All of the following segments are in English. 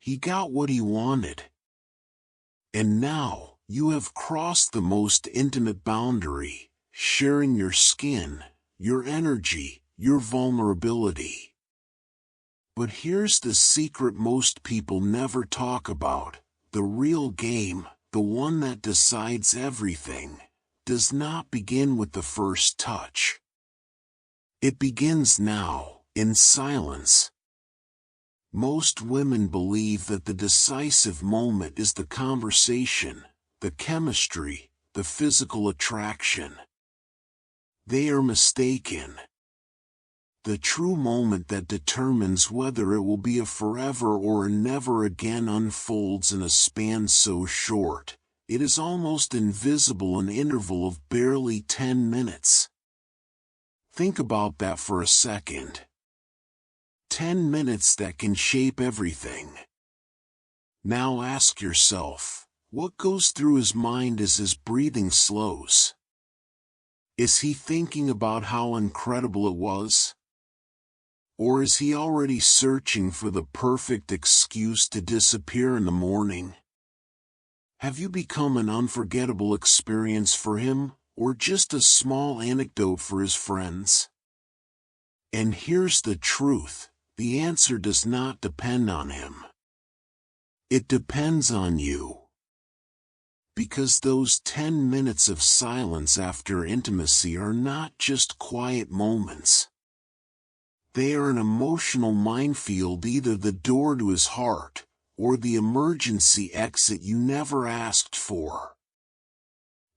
He got what he wanted. And now, you have crossed the most intimate boundary, sharing your skin, your energy, your vulnerability. But here's the secret most people never talk about. The real game, the one that decides everything, does not begin with the first touch. It begins now, in silence. Most women believe that the decisive moment is the conversation, the chemistry, the physical attraction. They are mistaken. The true moment that determines whether it will be a forever or a never again unfolds in a span so short, it is almost invisible, an interval of barely 10 minutes. Think about that for a second. 10 minutes that can shape everything. Now ask yourself, what goes through his mind as his breathing slows? Is he thinking about how incredible it was? Or is he already searching for the perfect excuse to disappear in the morning? Have you become an unforgettable experience for him, or just a small anecdote for his friends? And here's the truth. The answer does not depend on him. It depends on you. Because those 10 minutes of silence after intimacy are not just quiet moments. They are an emotional minefield, either the door to his heart, or the emergency exit you never asked for.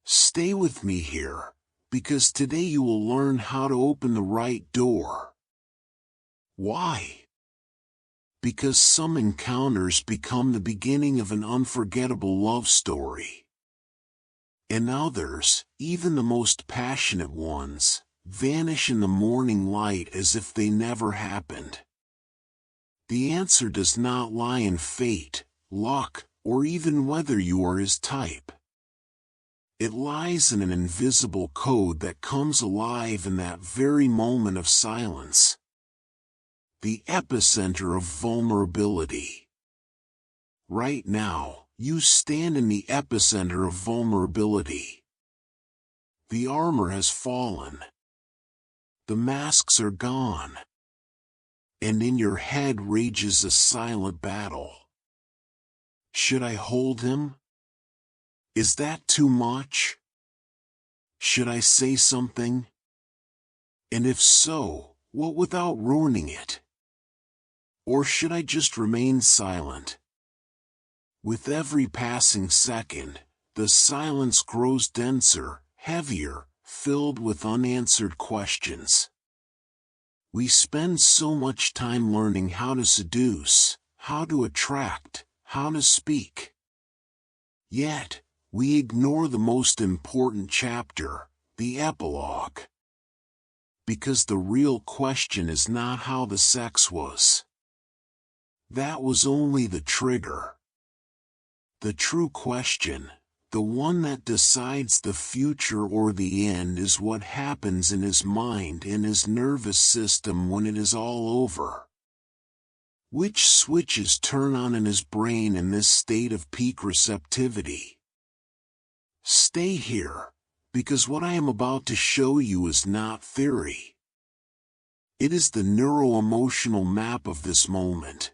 Stay with me here, because today you will learn how to open the right door. Why? Because some encounters become the beginning of an unforgettable love story. And others, even the most passionate ones, vanish in the morning light as if they never happened. The answer does not lie in fate, luck, or even whether you are his type. It lies in an invisible code that comes alive in that very moment of silence. The epicenter of vulnerability. Right now, you stand in the epicenter of vulnerability. The armor has fallen. The masks are gone. And in your head rages a silent battle. Should I hold him? Is that too much? Should I say something? And if so, what without ruining it? Or should I just remain silent? With every passing second, the silence grows denser, heavier, filled with unanswered questions. We spend so much time learning how to seduce, how to attract, how to speak. Yet, we ignore the most important chapter, the epilogue. Because the real question is not how the sex was. That was only the trigger. The true question, the one that decides the future or the end, is what happens in his mind and his nervous system when it is all over. Which switches turn on in his brain in this state of peak receptivity? Stay here, because what I am about to show you is not theory. It is the neuro-emotional map of this moment.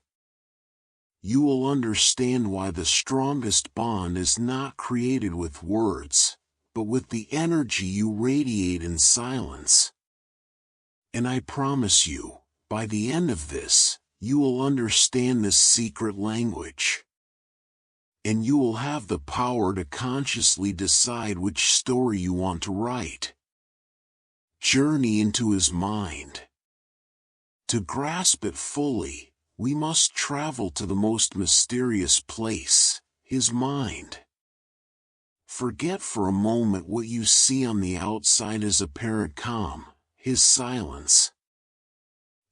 You will understand why the strongest bond is not created with words, but with the energy you radiate in silence. And I promise you, by the end of this, you will understand this secret language. And you will have the power to consciously decide which story you want to write. Journey into his mind. To grasp it fully, we must travel to the most mysterious place, his mind. Forget for a moment what you see on the outside as apparent calm, his silence.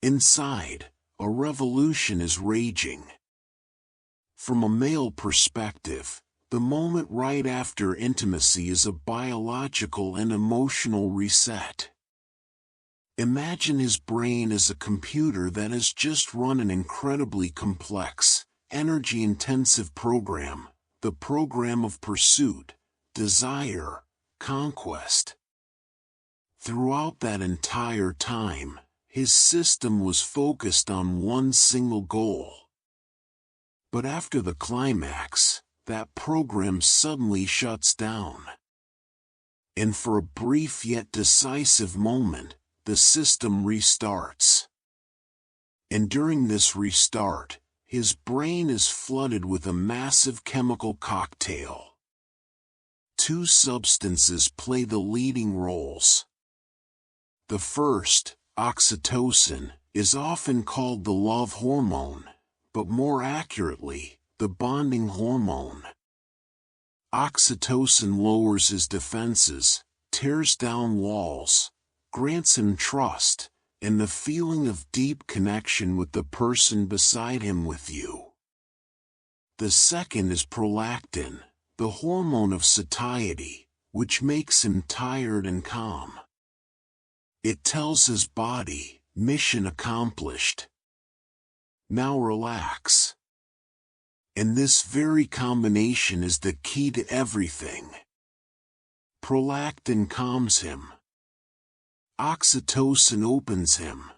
Inside, a revolution is raging. From a male perspective, the moment right after intimacy is a biological and emotional reset. Imagine his brain as a computer that has just run an incredibly complex, energy-intensive program, the program of pursuit, desire, conquest. Throughout that entire time, his system was focused on one single goal. But after the climax, that program suddenly shuts down. And for a brief yet decisive moment, the system restarts. And during this restart, his brain is flooded with a massive chemical cocktail. Two substances play the leading roles. The first, oxytocin, is often called the love hormone, but more accurately, the bonding hormone. Oxytocin lowers his defenses, tears down walls, grants him trust, and the feeling of deep connection with the person beside him with you. The second is prolactin, the hormone of satiety, which makes him tired and calm. It tells his body, mission accomplished. Now relax. And this very combination is the key to everything. Prolactin calms him. Oxytocin opens him.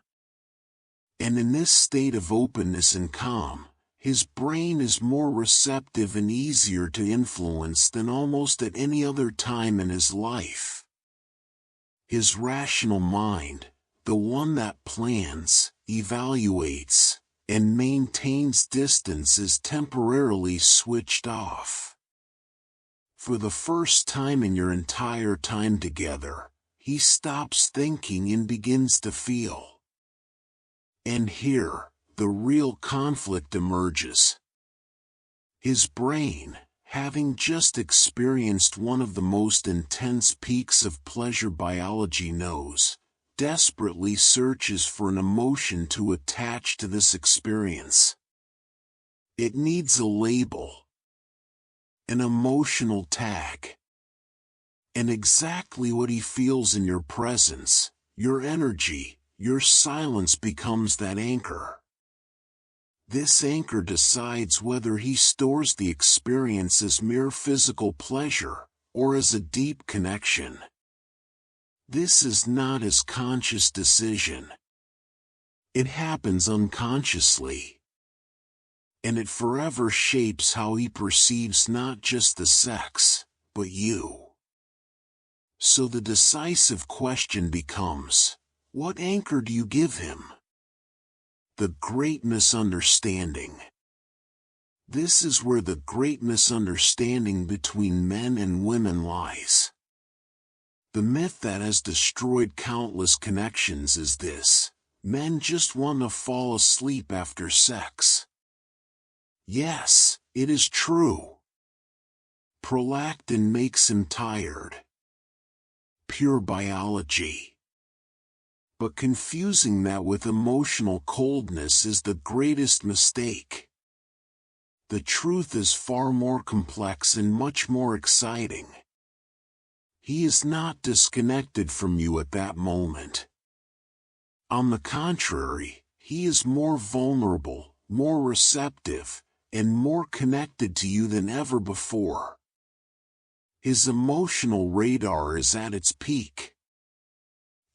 And in this state of openness and calm, his brain is more receptive and easier to influence than almost at any other time in his life. His rational mind, the one that plans, evaluates, and maintains distance, is temporarily switched off. For the first time in your entire time together, he stops thinking and begins to feel. And here, the real conflict emerges. His brain, having just experienced one of the most intense peaks of pleasure biology knows, desperately searches for an emotion to attach to this experience. It needs a label, an emotional tag. And exactly what he feels in your presence, your energy, your silence becomes that anchor. This anchor decides whether he stores the experience as mere physical pleasure, or as a deep connection. This is not his conscious decision. It happens unconsciously. And it forever shapes how he perceives not just the sex, but you. So the decisive question becomes, what anchor do you give him? The great misunderstanding. This is where the great misunderstanding between men and women lies. The myth that has destroyed countless connections is this: men just want to fall asleep after sex. Yes, it is true. Prolactin makes him tired. Pure biology. But confusing that with emotional coldness is the greatest mistake. The truth is far more complex and much more exciting. He is not disconnected from you at that moment. On the contrary, he is more vulnerable, more receptive, and more connected to you than ever before. His emotional radar is at its peak.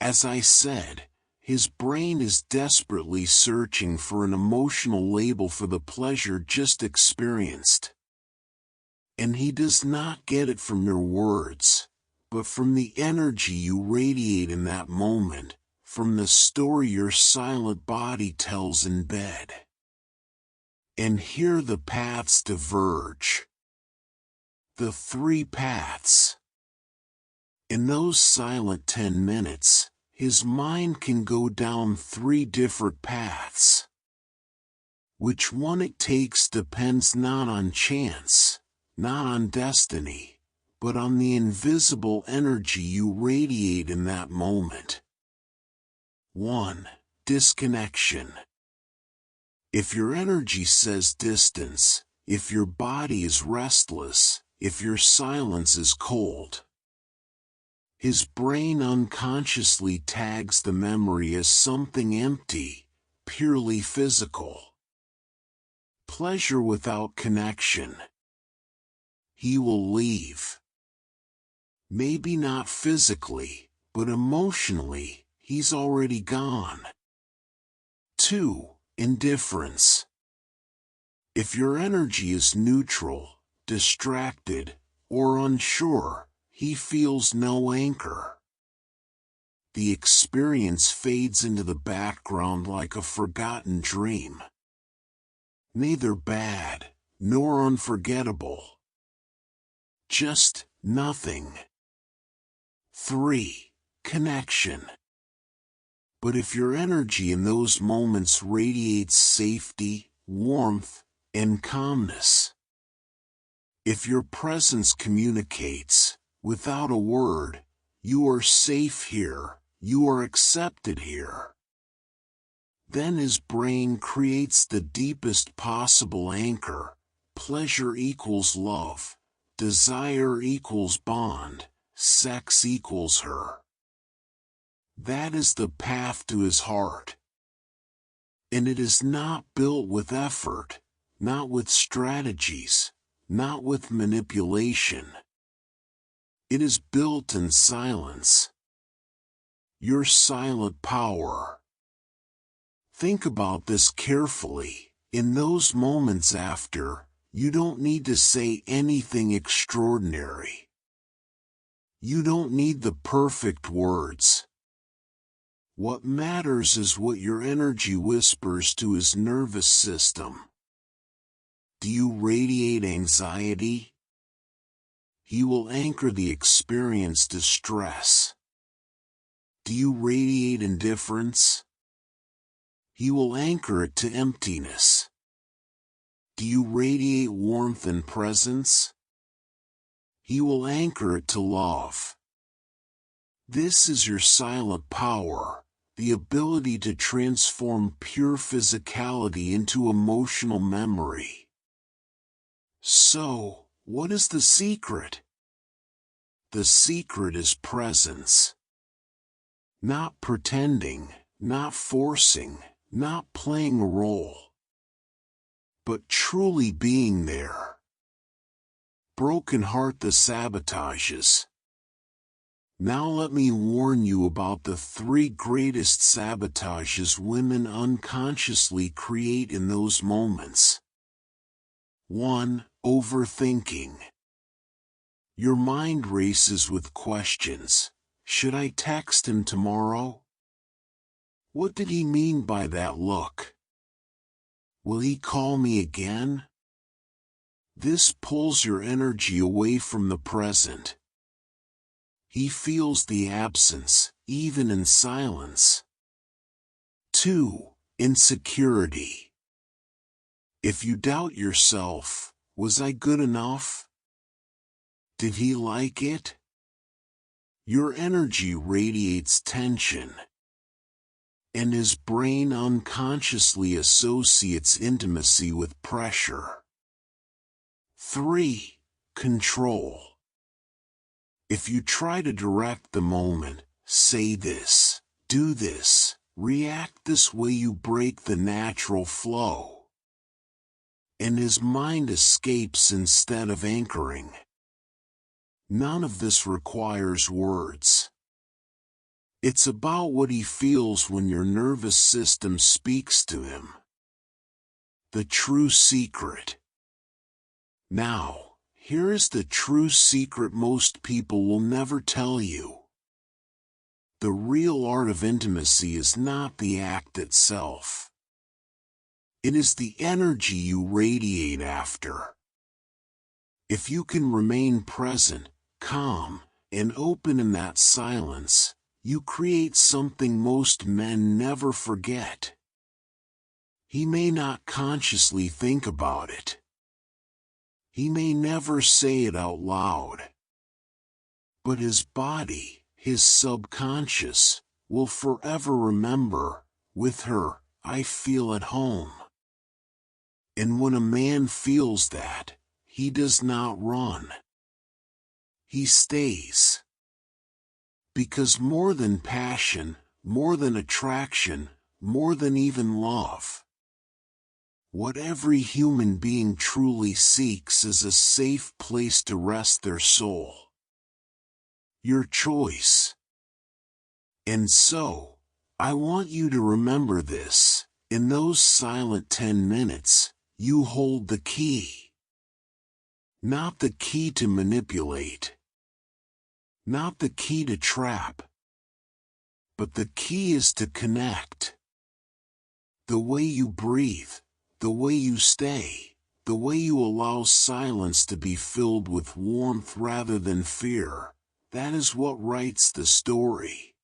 As I said, his brain is desperately searching for an emotional label for the pleasure just experienced. And he does not get it from your words, but from the energy you radiate in that moment, from the story your silent body tells in bed. And here the paths diverge. The three paths. In those silent 10 minutes, his mind can go down 3 different paths. Which one it takes depends not on chance, not on destiny, but on the invisible energy you radiate in that moment. 1. Disconnection. If your energy says distance, if your body is restless, if your silence is cold, his brain unconsciously tags the memory as something empty, purely physical. pleasure without connection. He will leave. Maybe not physically, but emotionally, he's already gone. 2. Indifference. If your energy is neutral, distracted, or unsure, he feels no anchor. The experience fades into the background like a forgotten dream. Neither bad, nor unforgettable. Just nothing. 3. Connection. But if your energy in those moments radiates safety, warmth, and calmness, if your presence communicates, without a word, you are safe here, you are accepted here, then his brain creates the deepest possible anchor. Pleasure equals love, desire equals bond, sex equals her. That is the path to his heart. And it is not built with effort, not with strategies, not with manipulation. It is built in silence. Your silent power. Think about this carefully. In those moments after, you don't need to say anything extraordinary. You don't need the perfect words. What matters is what your energy whispers to his nervous system. Do you radiate anxiety? He will anchor the experience to stress. Do you radiate indifference? He will anchor it to emptiness. Do you radiate warmth and presence? He will anchor it to love. This is your silent power, the ability to transform pure physicality into emotional memory. So, what is the secret? The secret is presence. Not pretending, not forcing, not playing a role, but truly being there. Broken heart the sabotages. Now let me warn you about the 3 greatest sabotages women unconsciously create in those moments. 1. Overthinking. Your mind races with questions. Should I text him tomorrow? What did he mean by that look? Will he call me again? This pulls your energy away from the present. He feels the absence, even in silence. 2. Insecurity. If you doubt yourself, was I good enough? Did he like it? Your energy radiates tension, and his brain unconsciously associates intimacy with pressure. 3. Control. If you try to direct the moment, say this, do this, react this way, you break the natural flow. And his mind escapes instead of anchoring. None of this requires words. It's about what he feels when your nervous system speaks to him. The true secret. Now, here is the true secret most people will never tell you. The real art of intimacy is not the act itself. It is the energy you radiate after. If you can remain present, calm, and open in that silence, you create something most men never forget. He may not consciously think about it. He may never say it out loud. But his body, his subconscious, will forever remember, with her, I feel at home. And when a man feels that, he does not run. He stays. Because more than passion, more than attraction, more than even love, What every human being truly seeks is a safe place to rest their soul. Your choice. And so, I want you to remember this: in those silent 10 minutes, you hold the key. Not the key to manipulate. Not the key to trap. But the key is to connect. The way you breathe, the way you stay, the way you allow silence to be filled with warmth rather than fear, that is what writes the story.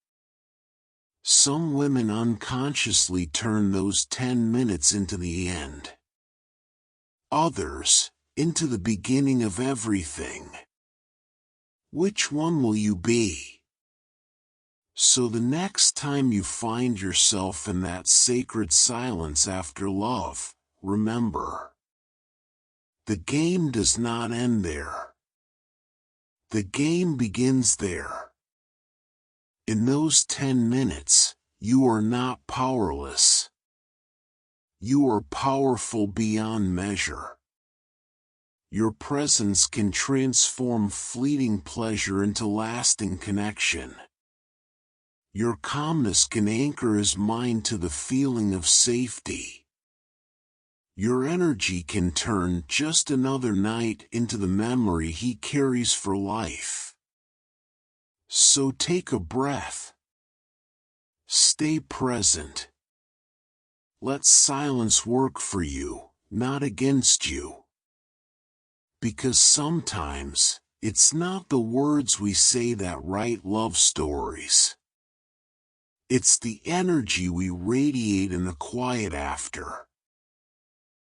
Some women unconsciously turn those 10 minutes into the end. Others, into the beginning of everything. Which one will you be? So the next time you find yourself in that sacred silence after love, remember, the game does not end there. The game begins there. In those 10 minutes, you are not powerless. You are powerful beyond measure. Your presence can transform fleeting pleasure into lasting connection. Your calmness can anchor his mind to the feeling of safety. Your energy can turn just another night into the memory he carries for life. So take a breath. Stay present. Let silence work for you, not against you. Because sometimes, it's not the words we say that write love stories. It's the energy we radiate in the quiet after.